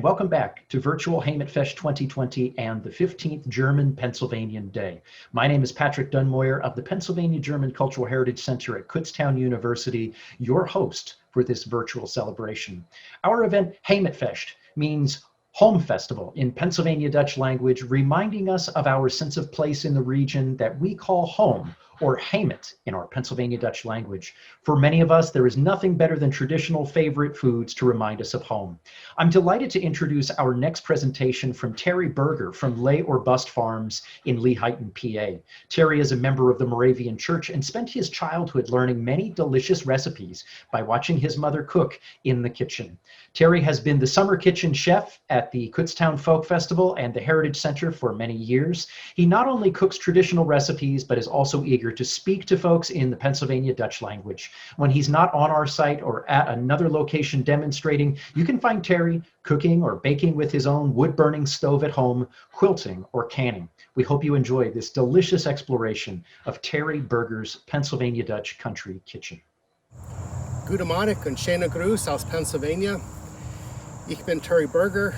welcome back to Virtual Heemet Fescht 2020 and the 15th German-Pennsylvanian Day. My name is Patrick Dunmoyer of the Pennsylvania German Cultural Heritage Center at Kutztown University, your host for this virtual celebration. Our event, Heemet Fescht, means Home Festival in Pennsylvania Dutch language, reminding us of our sense of place in the region that we call home, or Heemet in our Pennsylvania Dutch language. For many of us, there is nothing better than traditional favorite foods to remind us of home. I'm delighted to introduce our next presentation from Terry Berger from Lay or Bust Farms in Lehighton, PA. Terry is a member of the Moravian Church and spent his childhood learning many delicious recipes by watching his mother cook in the kitchen. Terry has been the summer kitchen chef at the Kutztown Folk Festival and the Heritage Center for many years. He not only cooks traditional recipes, but is also eager to speak to folks in the Pennsylvania Dutch language. When he's not on our site or at another location demonstrating, you can find Terry cooking or baking with his own wood-burning stove at home, quilting or canning. We hope you enjoy this delicious exploration of Terry Berger's Pennsylvania Dutch country kitchen. Goedemorgen und schönen Gruß aus Pennsylvania. Ich bin Terry Berger,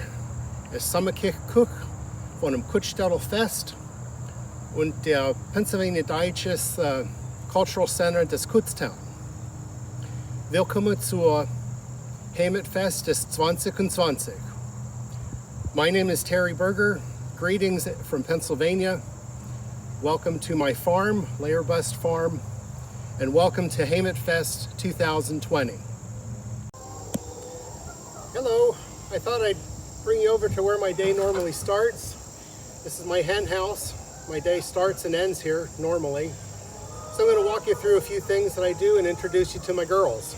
der Sommerkirchkoch von dem Kutztown Fest und der Pennsylvania Deutsches Cultural Center des Kutztown. Willkommen zur Heemet Fest des 2020. My name is Terry Berger. Greetings from Pennsylvania. Welcome to my farm, Lay or Bust Farm, and welcome to Heemet Fest 2020. Hello, I thought I'd bring you over to where my day normally starts. This is my hen house. My day starts and ends here normally. So I'm going to walk you through a few things that I do and introduce you to my girls.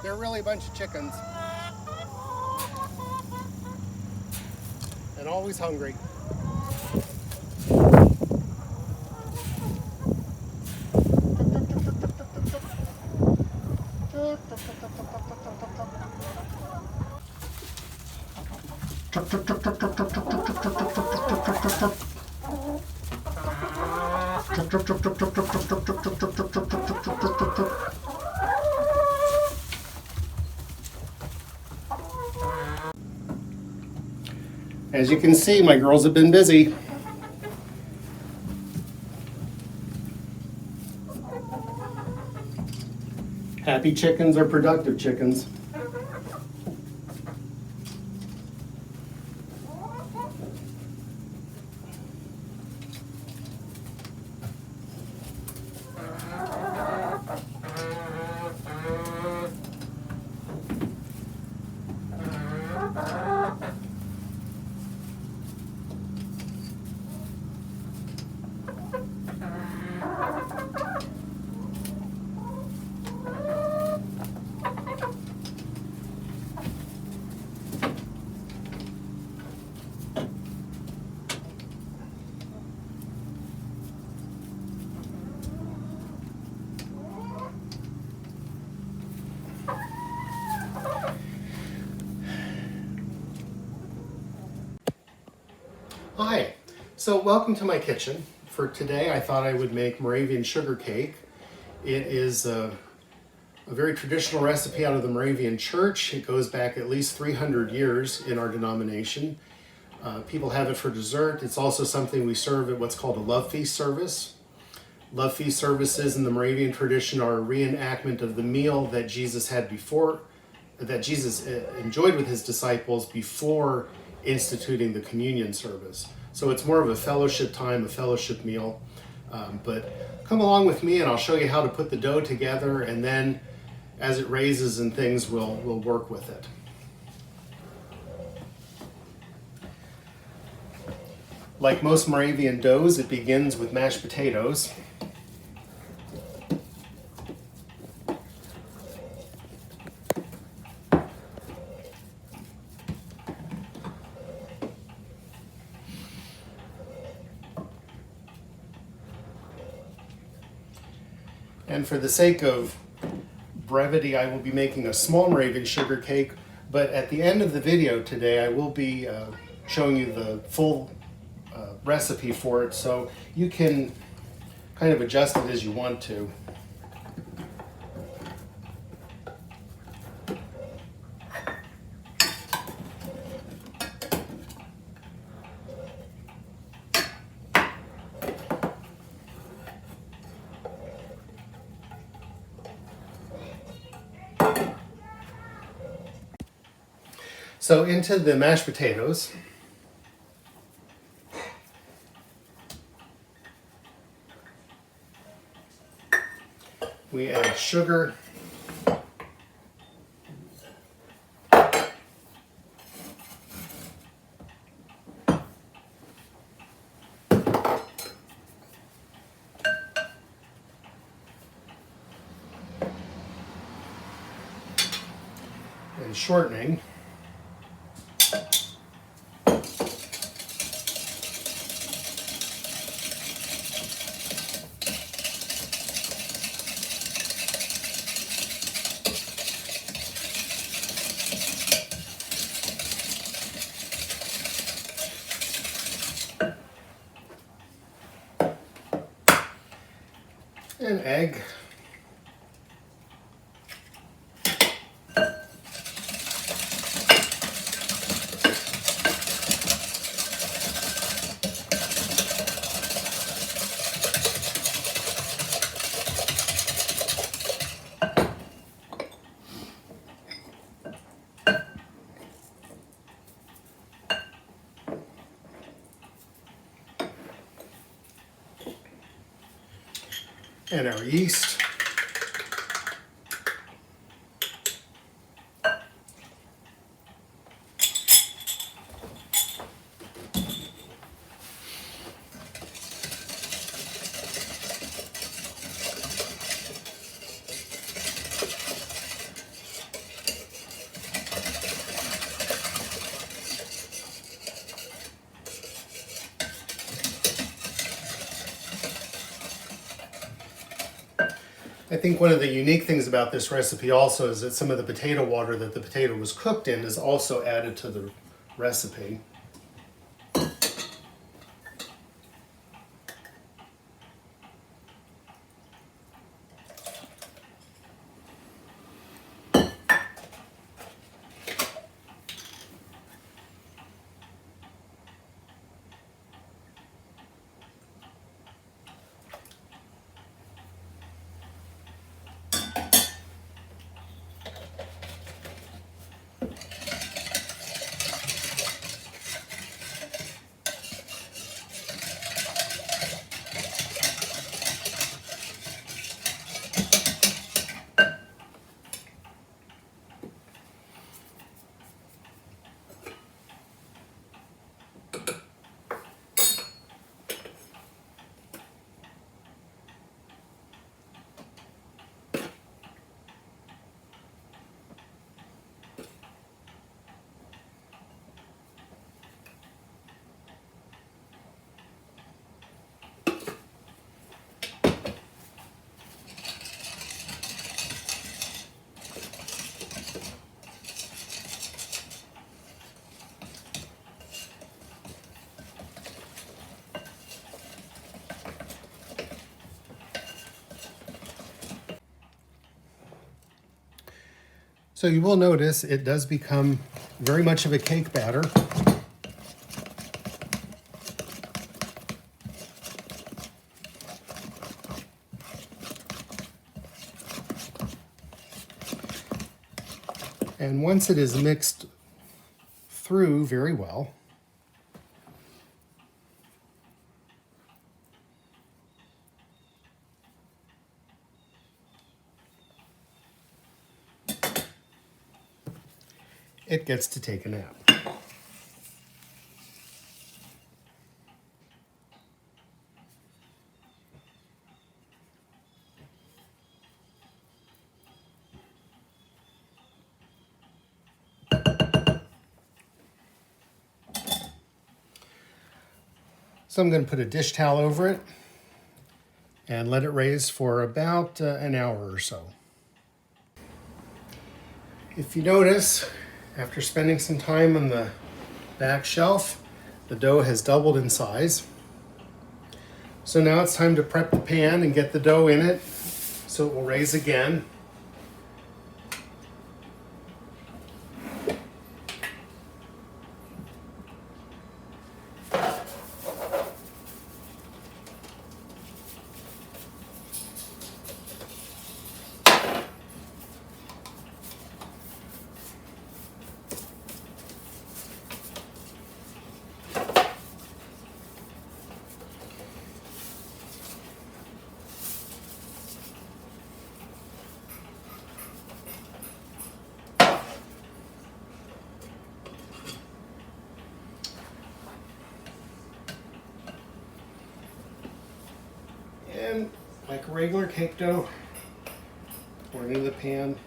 They're really a bunch of chickens. And always hungry. As you can see, my girls have been busy. Happy chickens are productive chickens. Hi, so welcome to my kitchen. For today I thought I would make Moravian sugar cake. It is a very traditional recipe out of the Moravian Church. It goes back at least 300 years in our denomination. People have it for dessert. It's also something we serve at what's called a love feast service. Love feast services in the Moravian tradition are a reenactment of the meal that Jesus had before, that Jesus enjoyed with his disciples before instituting the communion service. So it's more of a fellowship time, a fellowship meal. But come along with me and I'll show you how to put the dough together, and then as it raises and things, we'll work with it. Like most Moravian doughs, it begins with mashed potatoes. And for the sake of brevity, I will be making a small Moravian sugar cake, but at the end of the video today, I will be showing you the full recipe for it, so you can kind of adjust it as you want to. So into the mashed potatoes, we add sugar, and shortening. An egg. And our yeast. I think one of the unique things about this recipe also is that some of the potato water that the potato was cooked in is also added to the recipe. So you will notice it does become very much of a cake batter. And once it is mixed through very well, it gets to take a nap. So I'm going to put a dish towel over it and let it raise for about an hour or so. If you notice, after spending some time on the back shelf, the dough has doubled in size. So now it's time to prep the pan and get the dough in it so it will raise again. And like a regular cake dough, pour it into the pan.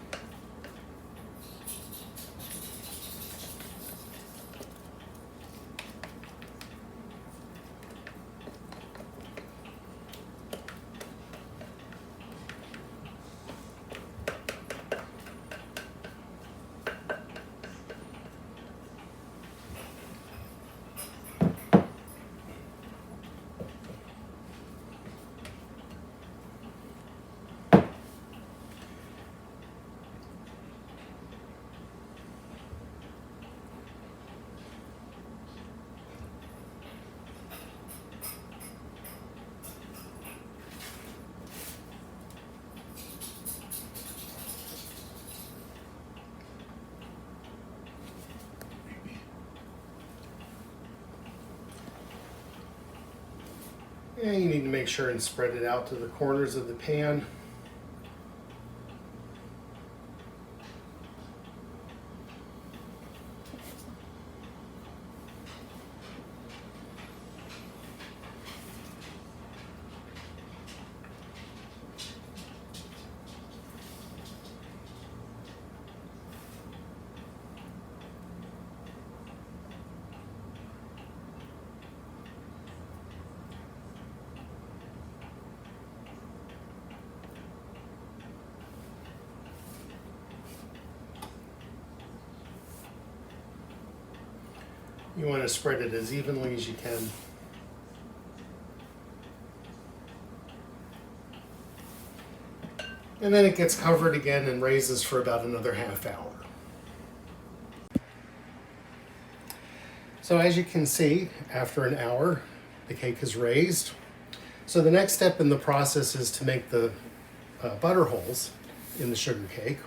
And you need to make sure and spread it out to the corners of the pan. You want to spread it as evenly as you can. And then it gets covered again and raises for about another half hour. So as you can see, after an hour, the cake is raised. So the next step in the process is to make the butter holes in the sugar cake.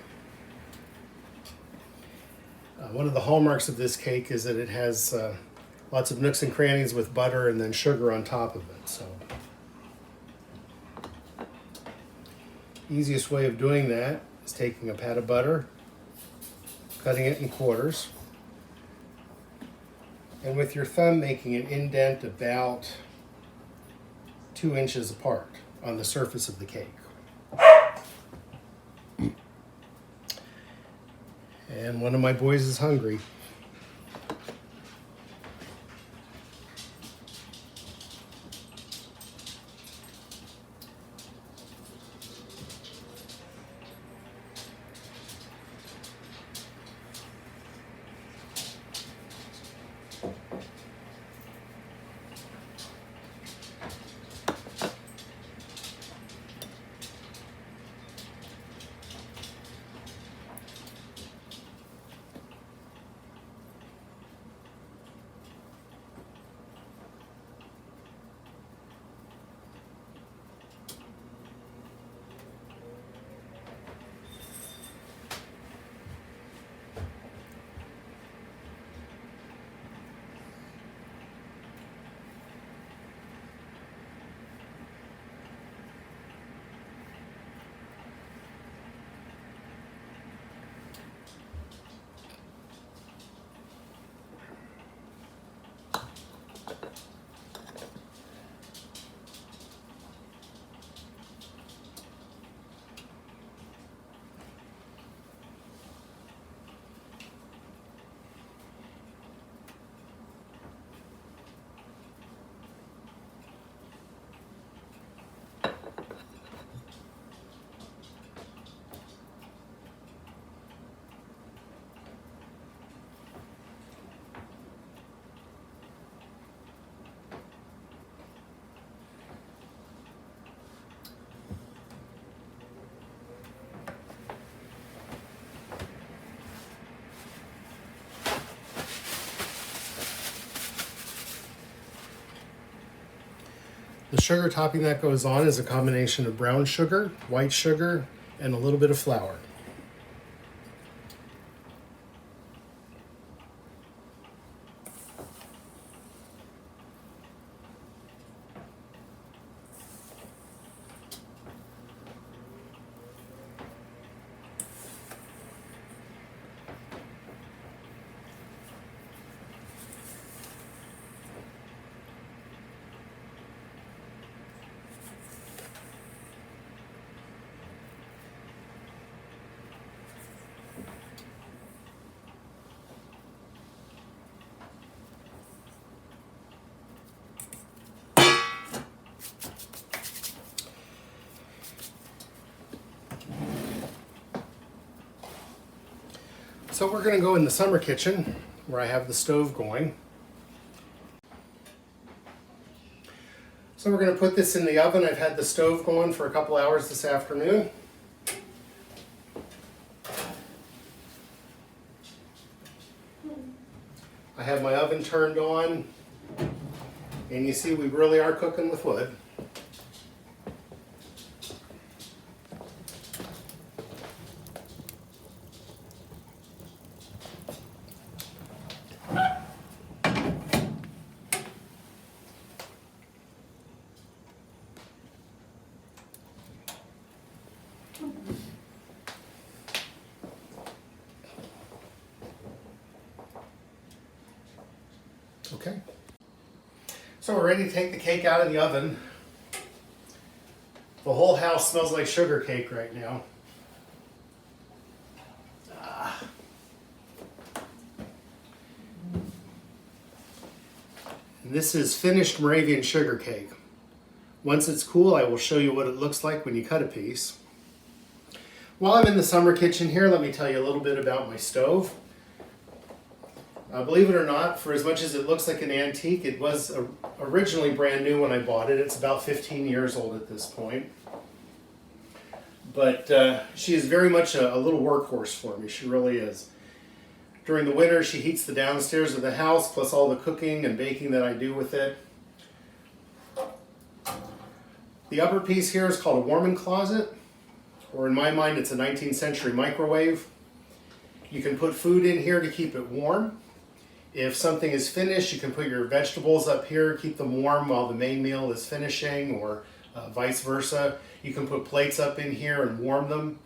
One of the hallmarks of this cake is that it has lots of nooks and crannies with butter and then sugar on top of it. So, easiest way of doing that is taking a pat of butter, cutting it in quarters, and with your thumb making an indent about 2 inches apart on the surface of the cake. And one of my boys is hungry. The sugar topping that goes on is a combination of brown sugar, white sugar, and a little bit of flour. So we're going to go in the summer kitchen where I have the stove going. So we're going to put this in the oven. I've had the stove going for a couple hours this afternoon. I have my oven turned on, and you see we really are cooking with wood. Okay, so we're ready to take the cake out of the oven. The whole house smells like sugar cake right now. And this is finished Moravian sugar cake. Once it's cool, I will show you what it looks like when you cut a piece. While I'm in the summer kitchen here, let me tell you a little bit about my stove. Believe it or not, for as much as it looks like an antique, it was originally brand new when I bought it. It's about 15 years old at this point. But she is very much a little workhorse for me. She really is. During the winter, she heats the downstairs of the house, plus all the cooking and baking that I do with it. The upper piece here is called a warming closet, or in my mind, it's a 19th century microwave. You can put food in here to keep it warm. If something is finished, you can put your vegetables up here, keep them warm while the main meal is finishing, or vice versa. You can put plates up in here and warm them.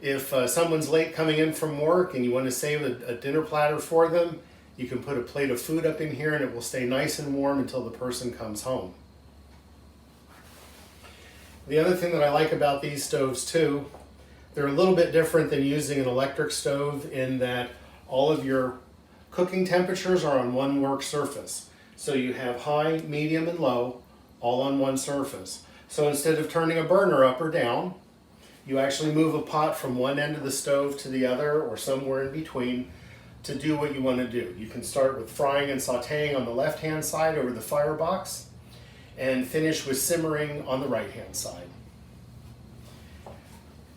If someone's late coming in from work and you want to save a dinner platter for them, you can put a plate of food up in here and it will stay nice and warm until the person comes home. The other thing that I like about these stoves too, they're a little bit different than using an electric stove in that all of your cooking temperatures are on one work surface. So you have high, medium, and low all on one surface. So instead of turning a burner up or down, you actually move a pot from one end of the stove to the other or somewhere in between to do what you want to do. You can start with frying and sauteing on the left-hand side over the firebox and finish with simmering on the right-hand side.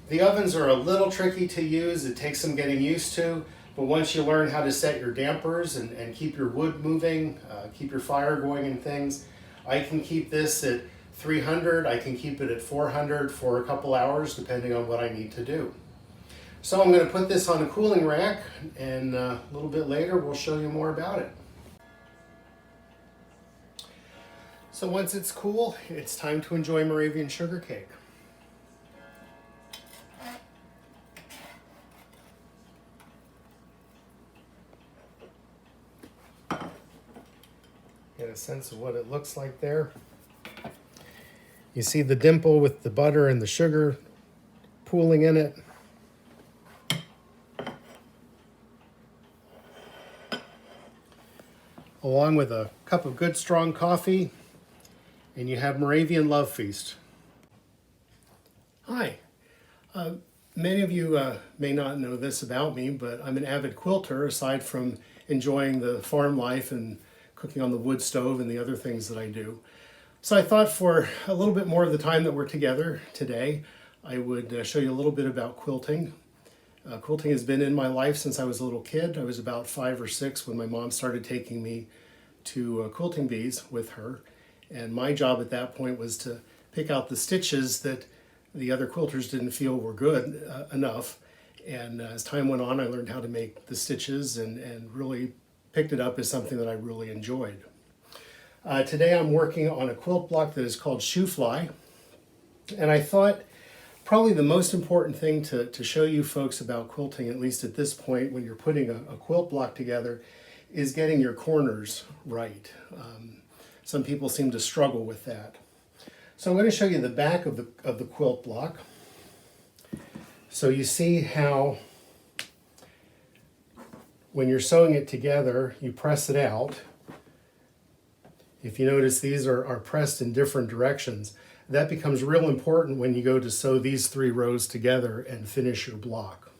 The ovens are a little tricky to use. It takes some getting used to. But once you learn how to set your dampers and keep your wood moving, keep your fire going and things, I can keep this at 300, I can keep it at 400 for a couple hours depending on what I need to do. So I'm going to put this on a cooling rack and a little bit later we'll show you more about it. So once it's cool, it's time to enjoy Moravian sugar cake. Get a sense of what it looks like there. You see the dimple with the butter and the sugar pooling in it. Along with a cup of good strong coffee, and you have Moravian Love Feast. Hi. Many of you may not know this about me, but I'm an avid quilter aside from enjoying the farm life and cooking on the wood stove and the other things that I do. So I thought for a little bit more of the time that we're together today, I would show you a little bit about quilting. Quilting has been in my life since I was a little kid. I was about 5 or 6 when my mom started taking me to quilting bees with her. And my job at that point was to pick out the stitches that the other quilters didn't feel were good enough. And as time went on, I learned how to make the stitches and really picked it up as something that I really enjoyed. Today I'm working on a quilt block that is called Shoe Fly. And I thought probably the most important thing to show you folks about quilting, at least at this point when you're putting a quilt block together, is getting your corners right. Some people seem to struggle with that. So I'm going to show you the back of the quilt block. So you see how when you're sewing it together, you press it out. If you notice, these are pressed in different directions. That becomes real important when you go to sew these 3 rows together and finish your block.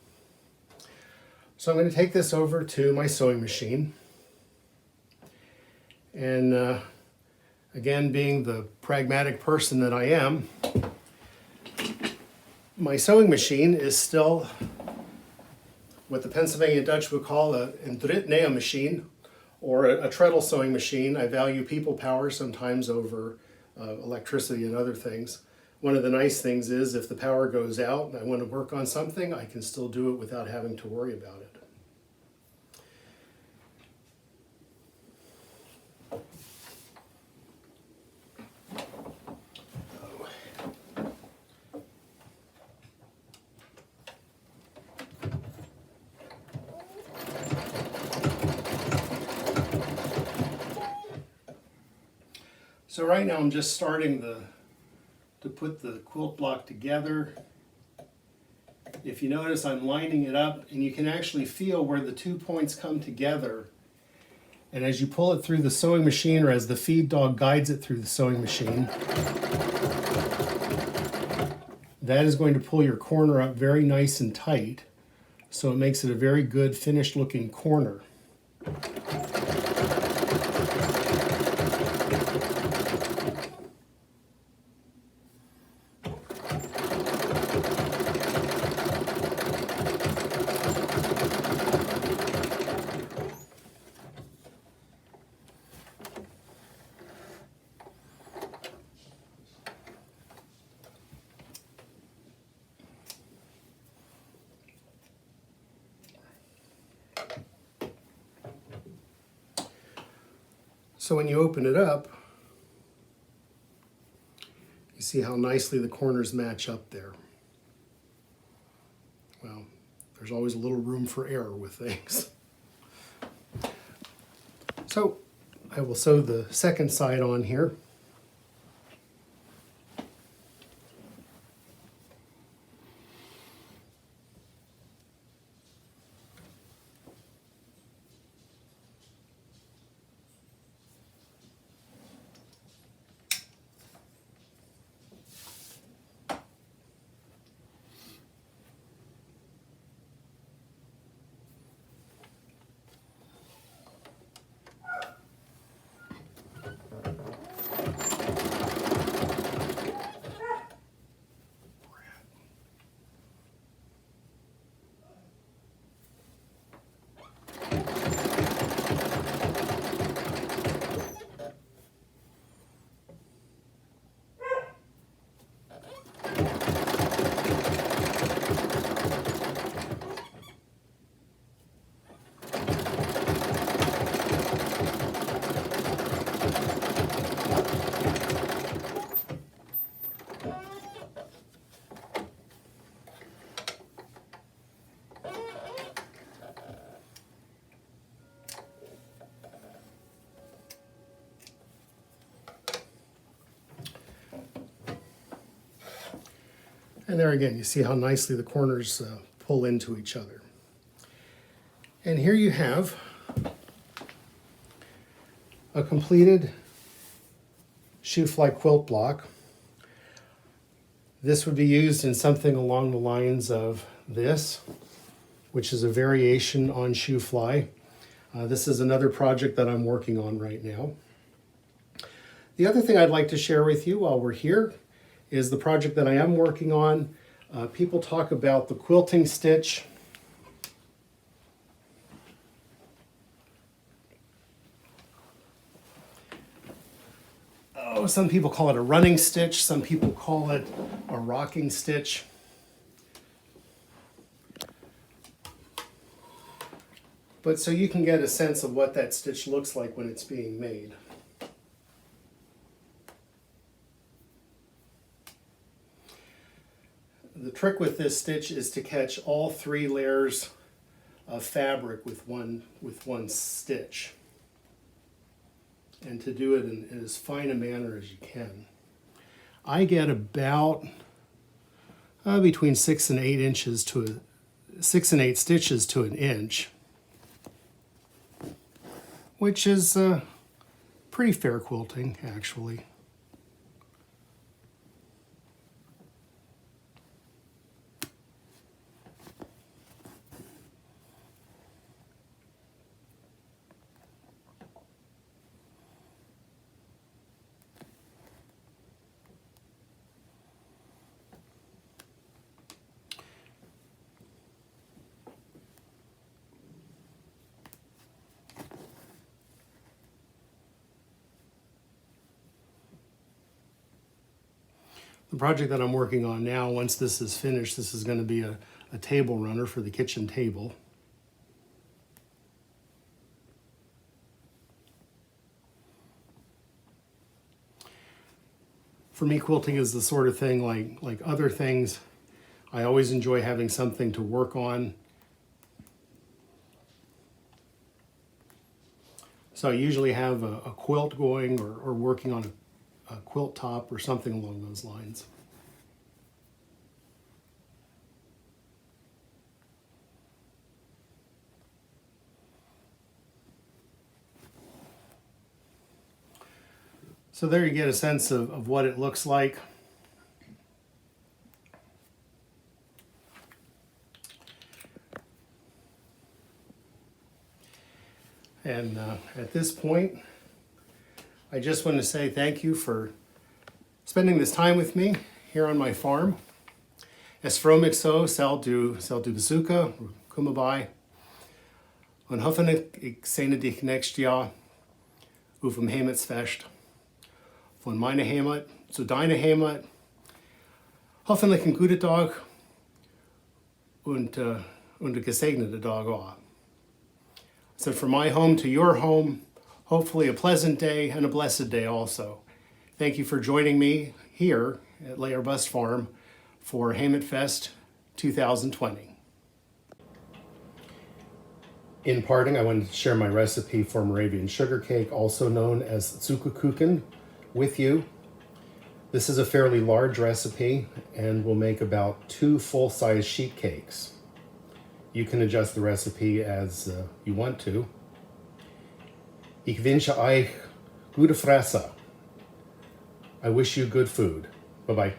So I'm going to take this over to my sewing machine. And again, being the pragmatic person that I am, my sewing machine is still what the Pennsylvania Dutch would call an Untitled machine, or a treadle sewing machine. I value people power sometimes over electricity and other things. One of the nice things is if the power goes out and I want to work on something, I can still do it without having to worry about it. So right now I'm just starting to put the quilt block together. If you notice, I'm lining it up and you can actually feel where the 2 points come together. And as you pull it through the sewing machine, or as the feed dog guides it through the sewing machine, that is going to pull your corner up very nice and tight. So it makes it a very good finished looking corner. So when you open it up, you see how nicely the corners match up there. Well, there's always a little room for error with things. So I will sew the second side on here. And there again, you see how nicely the corners pull into each other. And here you have a completed shoe fly quilt block. This would be used in something along the lines of this, which is a variation on shoe fly. This is another project that I'm working on right now. The other thing I'd like to share with you while we're here is the project that I am working on. People talk about the Quilting Stitch. some people call it a running stitch, some people call it a rocking stitch. But so you can get a sense of what that stitch looks like when it's being made. The trick with this stitch is to catch all 3 layers of fabric with one stitch, and to do it in as fine a manner as you can. I get about between 6 and 8 inches to 6 and 8 stitches to an inch, which is pretty fair quilting, actually. The project that I'm working on now, once this is finished, this is going to be a table runner for the kitchen table. For me, quilting is the sort of thing like other things. I always enjoy having something to work on. So I usually have a quilt going or working on a quilt top or something along those lines. So there you get a sense of what it looks like. And at this point, I just want to say thank you for spending this time with me here on my farm. Es freut mich so, sal du besuchen, komm bei. Und hoffentlich ich sehe dich nächstes Jahr auf dem Heemet Fescht. Von meiner Heimat zu deiner Heimat. Hoffentlich ein guter Tag und ein gesegneter Tag auch. So from my home to your home, hopefully a pleasant day and a blessed day also. Thank you for joining me here at Lehighton Farm for Heemet Fescht 2020. In parting, I wanted to share my recipe for Moravian sugar cake, also known as Zuckerkuchen, with you. This is a fairly large recipe and will make about 2 full-size sheet cakes. You can adjust the recipe as you want to. Ich wünsche euch gute Fresse. I wish you good food. Bye-bye.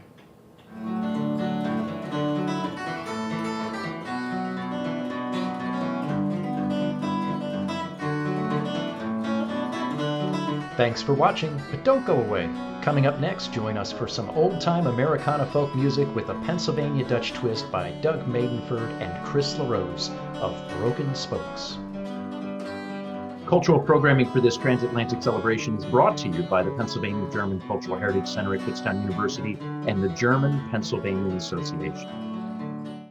Thanks for watching, but don't go away. Coming up next, join us for some old-time Americana folk music with a Pennsylvania Dutch twist by Doug Maidenford and Chris LaRose of Broken Spokes. Cultural programming for this transatlantic celebration is brought to you by the Pennsylvania German Cultural Heritage Center at Kutztown University and the German-Pennsylvanian Association.